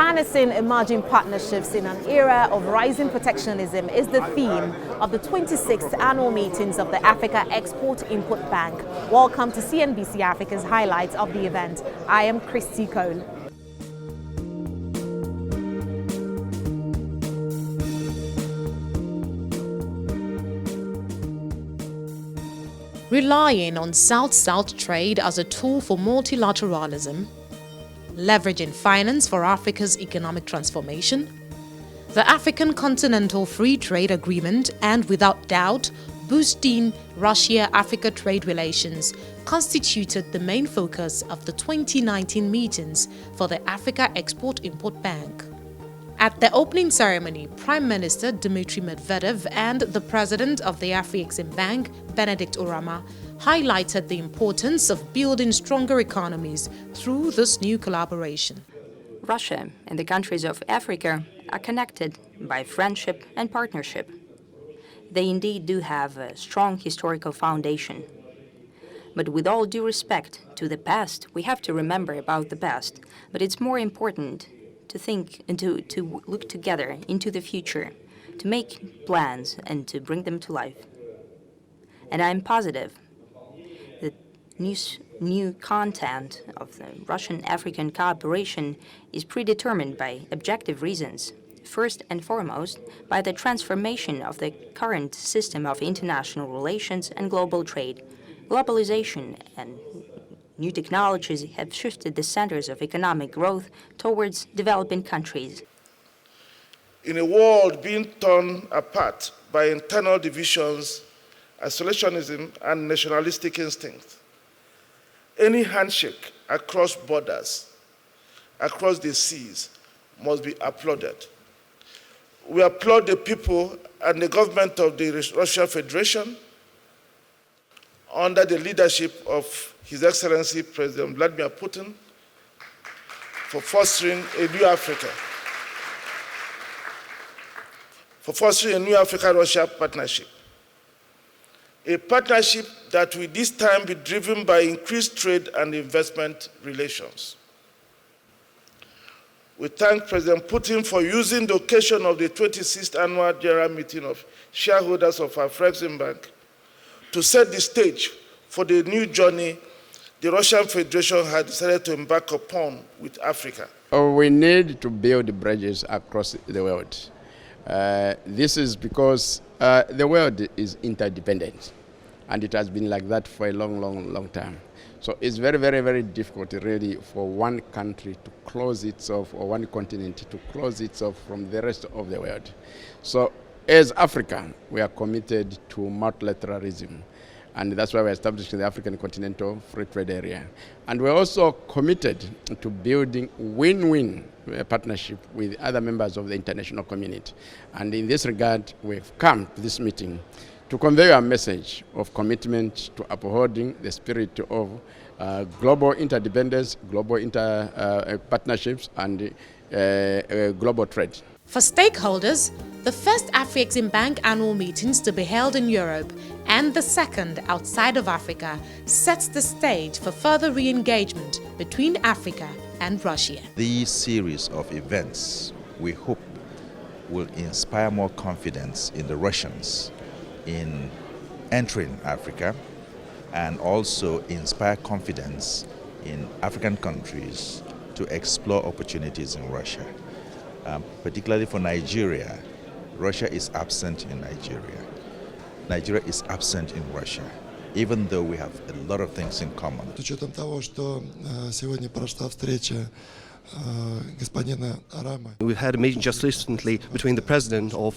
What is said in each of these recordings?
Harnessing emerging partnerships in an era of rising protectionism is the theme of the 26th annual meetings of the Africa Export-Import Bank. Welcome to CNBC Africa's highlights of the event. I am Christy Cole. Relying on South-South trade as a tool for multilateralism, leveraging finance for Africa's economic transformation, the African Continental Free Trade Agreement, and without doubt, boosting Russia-Africa trade relations constituted the main focus of the 2019 meetings for the Africa Export-Import Bank. At the opening ceremony, Prime Minister Dmitry Medvedev and the President of the Afreximbank, Benedict Oramah, highlighted the importance of building stronger economies through this new collaboration. Russia and the countries of Africa are connected by friendship and partnership. They indeed do have a strong historical foundation. But with all due respect to the past, we have to remember about the past. But it's more important to think and to look together into the future, to make plans and to bring them to life. And I'm positive that new content of the Russian-African cooperation is predetermined by objective reasons. First and foremost, by the transformation of the current system of international relations and global trade. Globalization and new technologies have shifted the centers of economic growth towards developing countries. In a world being torn apart by internal divisions, isolationism, and nationalistic instincts, any handshake across borders, across the seas, must be applauded. We applaud the people and the government of the Russian Federation under the leadership of His Excellency President Vladimir Putin for fostering a new Africa, Africa-Russia partnership. A partnership that will this time be driven by increased trade and investment relations. We thank President Putin for using the occasion of the 26th annual general meeting of shareholders of Afreximbank to set the stage for the new journey the Russian Federation had decided to embark upon with Africa. We need to build bridges across the world. This is because the world is interdependent, and it has been like that for a long time. So it's very difficult really for one country to close itself, or one continent to close itself from the rest of the world. So as Africa, we are committed to multilateralism. And that's why we're establishing the African Continental Free Trade Area. And we're also committed to building win-win partnership with other members of the international community. And in this regard, we've come to this meeting to convey a message of commitment to upholding the spirit of global interdependence, global partnerships, and global trade. For stakeholders, the first Afreximbank annual meetings to be held in Europe and the second outside of Africa sets the stage for further re-engagement between Africa and Russia. These series of events, we hope, will inspire more confidence in the Russians in entering Africa, and also inspire confidence in African countries to explore opportunities in Russia. Particularly for Nigeria, Russia is absent in Nigeria. Nigeria is absent in Russia, even though we have a lot of things in common. С учетом того, что сегодня прошла встреча господина Орамы. We had a meeting just recently between the president of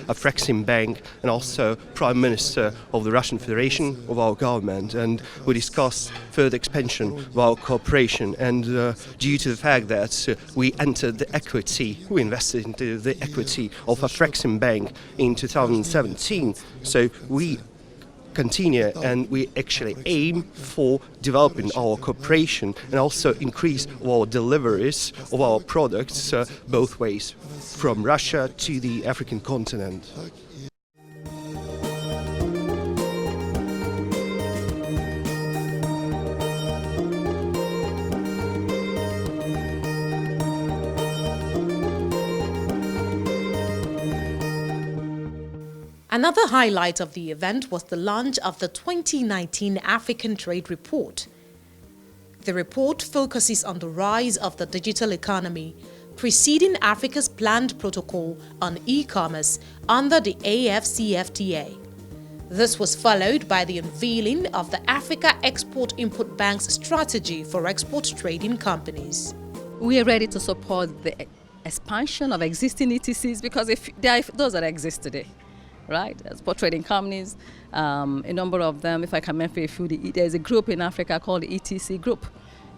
Afreximbank and also Prime Minister of the Russian Federation, of our government, and we discussed further expansion of our cooperation. And due to the fact that we entered the equity, we invested into the equity of Afreximbank in 2017, so we continue and we actually aim for developing our cooperation and also increase our deliveries of our products both ways, from Russia to the African continent. Another highlight of the event was the launch of the 2019 African Trade Report. The report focuses on the rise of the digital economy, preceding Africa's planned protocol on e-commerce under the AFCFTA. This was followed by the unveiling of the Africa Export-Import Bank's strategy for export trading companies. We are ready to support the expansion of existing ETCs because if there are those that exist today, right? Export trading companies, a number of them, if I can mention a few, there's a group in Africa called the ETC Group,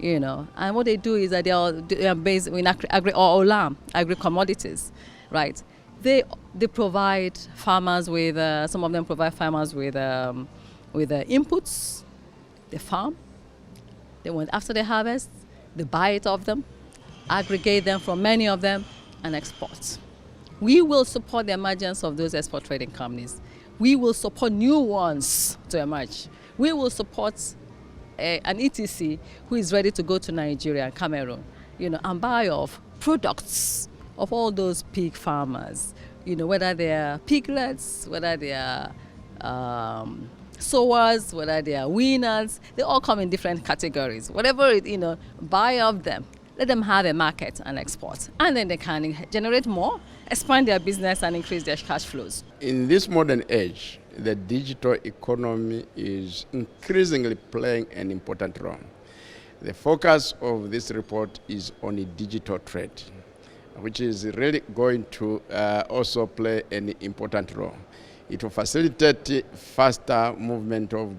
and what they do is that they are based in agri-commodities, right? They provide farmers with, some of them provide farmers with inputs, they farm, they went after the harvest, they buy it off them, aggregate them from many of them, and export. We will support the emergence of those export trading companies. We will support new ones to emerge. We will support an ETC who is ready to go to Nigeria and Cameroon, and buy off products of all those pig farmers, whether they are piglets, whether they are sowers, whether they are weaners, they all come in different categories. Whatever buy of them, let them have a market and export. And then they can generate more, expand their business and increase their cash flows. In this modern age, the digital economy is increasingly playing an important role. The focus of this report is on the digital trade, which is really going to also play an important role. It will facilitate faster movement of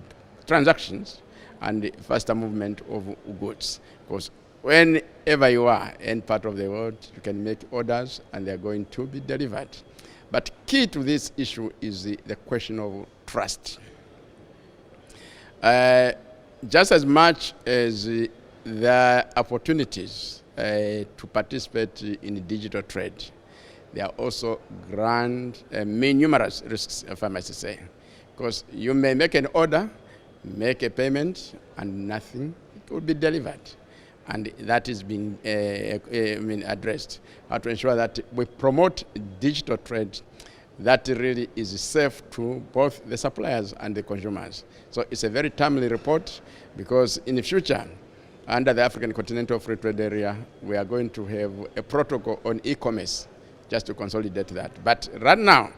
transactions and faster movement of goods. Because whenever you are in part of the world, you can make orders and they are going to be delivered. But key to this issue is the question of trust. Just as much as there are opportunities to participate in digital trade, there are also numerous risks, if I must say. Because you may make an order, make a payment, and nothing will be delivered. And that is being addressed. How to ensure that we promote digital trade that really is safe to both the suppliers and the consumers. So it's a very timely report because in the future, under the African Continental Free Trade Area, we are going to have a protocol on e-commerce just to consolidate that. But right now,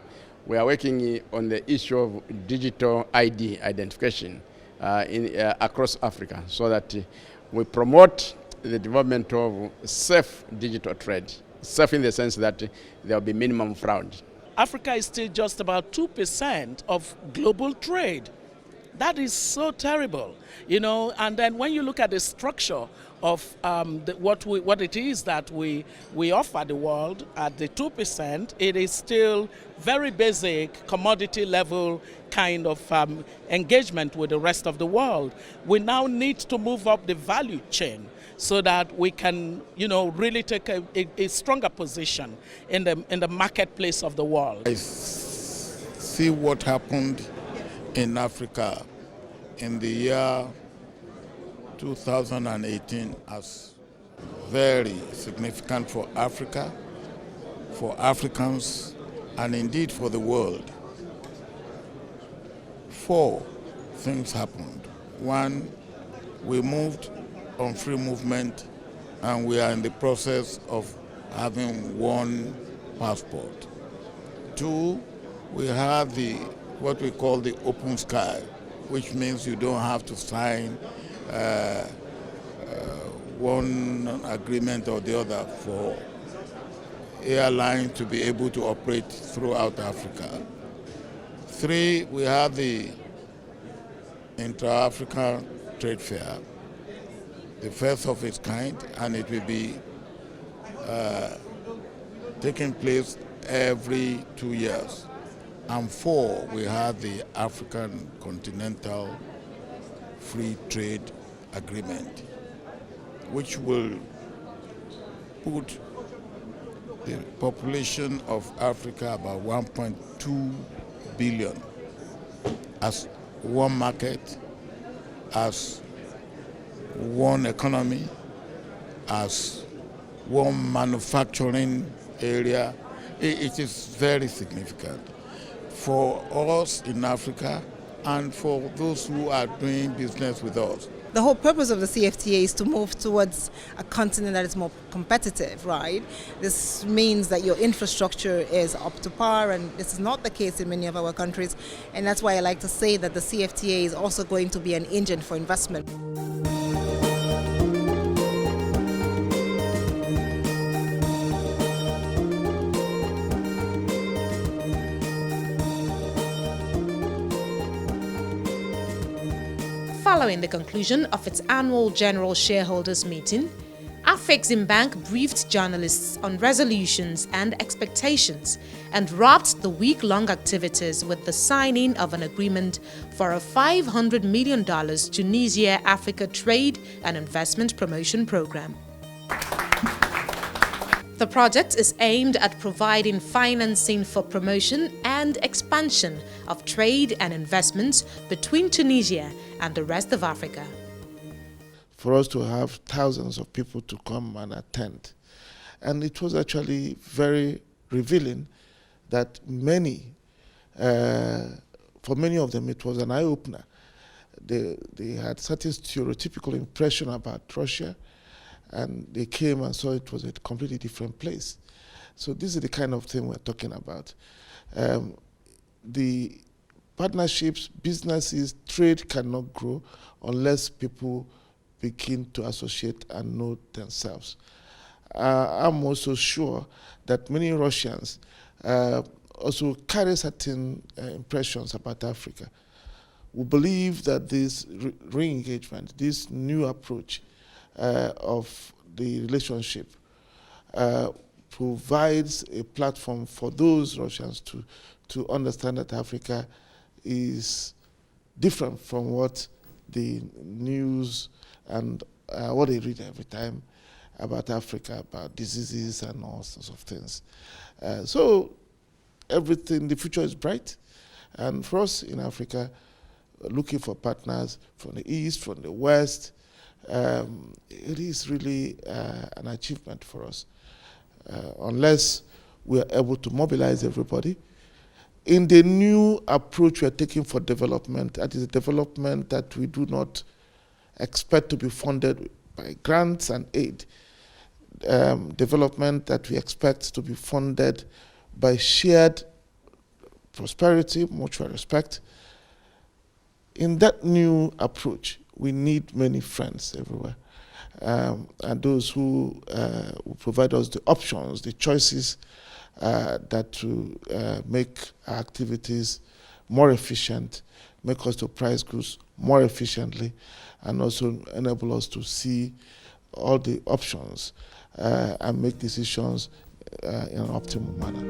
we are working on the issue of digital ID identification across Africa so that we promote the development of safe digital trade, safe in the sense that there will be minimum fraud. Africa is still just about 2% of global trade. That is so terrible, and then when you look at the structure of what it is that we offer the world at the 2%, it is still very basic commodity level kind of engagement with the rest of the world. We now need to move up the value chain so that we can, really take a stronger position in the marketplace of the world. I see what happened in Africa in the year 2018 as very significant for Africa, for Africans, and indeed for the world. 4 things happened. 1, we moved on free movement, and we are in the process of having 1 passport. 2, we have what we call the open sky, which means you don't have to sign one agreement or the other for airlines to be able to operate throughout Africa. 3, we have the Intra-African Trade Fair, the first of its kind, and it will be taking place every 2 years. And 4, we have the African Continental Free Trade Agreement, which will put the population of Africa about 1.2 billion as one market, as one economy, as one manufacturing area. It is very significant. for us in Africa and for those who are doing business with us. The whole purpose of the CFTA is to move towards a continent that is more competitive, right? This means that your infrastructure is up to par, and this is not the case in many of our countries. And that's why I like to say that the CFTA is also going to be an engine for investment. Following the conclusion of its annual general shareholders meeting, Afreximbank briefed journalists on resolutions and expectations and wrapped the week-long activities with the signing of an agreement for a $500 million Tunisia-Africa Trade and Investment Promotion Program. The project is aimed at providing financing for promotion and expansion of trade and investments between Tunisia and the rest of Africa. For us to have thousands of people to come and attend. And it was actually very revealing that for many of them, it was an eye-opener. They had certain stereotypical impression about Russia, and they came and saw it was a completely different place. So this is the kind of thing we're talking about. The partnerships, businesses, trade cannot grow unless people begin to associate and know themselves. I'm also sure that many Russians also carry certain impressions about Africa. We believe that this re-engagement, this new approach of the relationship provides a platform for those Russians to understand that Africa is different from what the news and what they read every time about Africa, about diseases and all sorts of things. So everything, the future is bright. And for us in Africa, looking for partners from the East, from the West, it is really an achievement for us. Unless we are able to mobilize everybody. In the new approach we are taking for development, that is a development that we do not expect to be funded by grants and aid. Development that we expect to be funded by shared prosperity, mutual respect. In that new approach, we need many friends everywhere. And those who will provide us the options, the choices that to make our activities more efficient, make us to price goods more efficiently, and also enable us to see all the options and make decisions in an optimal manner.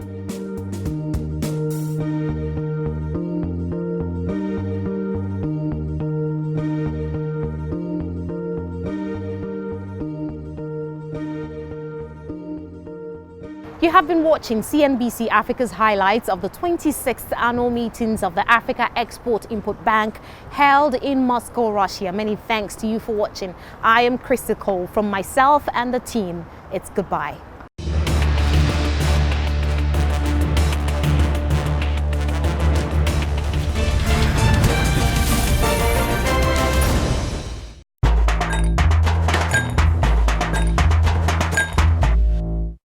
You have been watching CNBC Africa's highlights of the 26th annual meetings of the Africa Export-Import Bank held in Moscow, Russia. Many thanks to you for watching. I am Crystal Cole. From myself and the team, it's goodbye.